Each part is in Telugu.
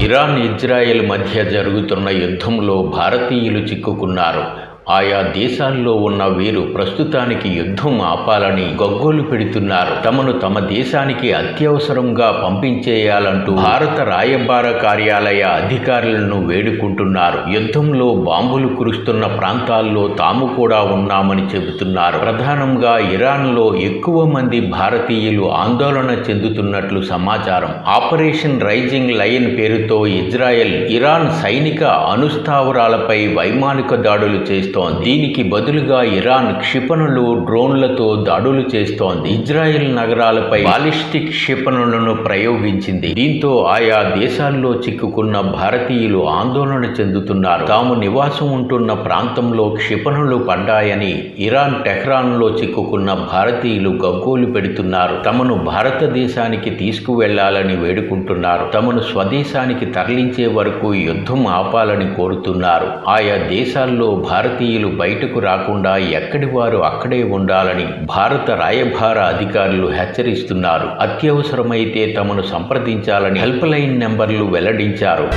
ఇరాన్, ఇజ్రాయెల్ మధ్య జరుగుతున్న యుద్ధంలో భారతీయులు చిక్కుకున్నారు. ఆయా దేశాల్లో ఉన్న వీరు ప్రస్తుతానికి యుద్ధం ఆపాలని గగ్గోలు పెడుతున్నారు. తమను తమ దేశానికి అత్యవసరంగా పంపించేయాలంటూ భారత రాయబార కార్యాలయ అధికారులను వేడుకుంటున్నారు. యుద్ధంలో బాంబులు కురుస్తున్న ప్రాంతాల్లో తాము కూడా ఉన్నామని చెబుతున్నారు. ప్రధానంగా ఇరాన్లో ఎక్కువ మంది భారతీయులు ఆందోళన చెందుతున్నట్లు సమాచారం. ఆపరేషన్ రైజింగ్ లయన్ పేరుతో ఇజ్రాయెల్ ఇరాన్ సైనిక అణుస్థావరాలపై వైమానిక దాడులు చేస్తోంది. దీనికి బదులుగా ఇరాన్ క్షిపణులు, డ్రోన్లతో దాడులు చేస్తోంది. ఇజ్రాయెల్ నగరాలపై బాలిస్టిక్ క్షిపణులను ప్రయోగించింది. దీంతో ఆయా దేశాల్లో చిక్కుకున్న భారతీయులు ఆందోళన చెందుతున్నారు. తాము నివాసం ఉంటున్న ప్రాంతంలో క్షిపణులు పడ్డాయని ఇరాన్ టెహ్రాన్లో చిక్కుకున్న భారతీయులు గగ్గోలు పెడుతున్నారు. తమను భారతదేశానికి తీసుకువెళ్లాలని వేడుకుంటున్నారు. తమను స్వదేశానికి తరలించే వరకు యుద్ధం ఆపాలని కోరుతున్నారు. ఆయా దేశాల్లో భారతీయులు బయటకు రాకుండా ఎక్కడి వారు అక్కడే ఉండాలని భారత రాయబార అధికారులు హెచ్చరిస్తున్నారు. అత్యవసరమైతే తమను సంప్రదించాలని హెల్ప్ లైన్ నెంబర్లు వెల్లడించారు.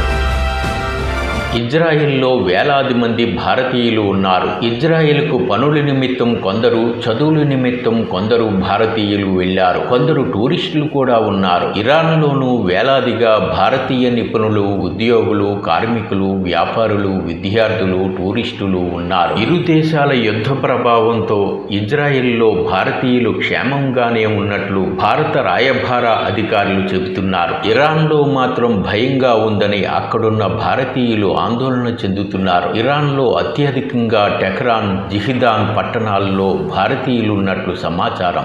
ఇజ్రాయెల్లో వేలాది మంది భారతీయులు ఉన్నారు. ఇజ్రాయెల్కు పనుల నిమిత్తం కొందరు, చదువుల నిమిత్తం కొందరు భారతీయులు వెళ్లారు. కొందరు టూరిస్టులు కూడా ఉన్నారు. ఇరాన్లోనూ వేలాదిగా భారతీయ నిపుణులు, ఉద్యోగులు, కార్మికులు, వ్యాపారులు, విద్యార్థులు, టూరిస్టులు ఉన్నారు. ఇరు దేశాల యుద్ధ ప్రభావంతో ఇజ్రాయెల్లో భారతీయులు క్షేమంగానే ఉన్నట్లు భారత రాయబార అధికారులు చెబుతున్నారు. ఇరాన్లో మాత్రం భయంగా ఉందని అక్కడున్న భారతీయులు ఆందోళన చెందుతున్నారు. ఇరాన్లో అత్యధికంగా టెహ్రాన్, జిహిదాన్ పట్టణాల్లో భారతీయులున్నట్లు సమాచారం.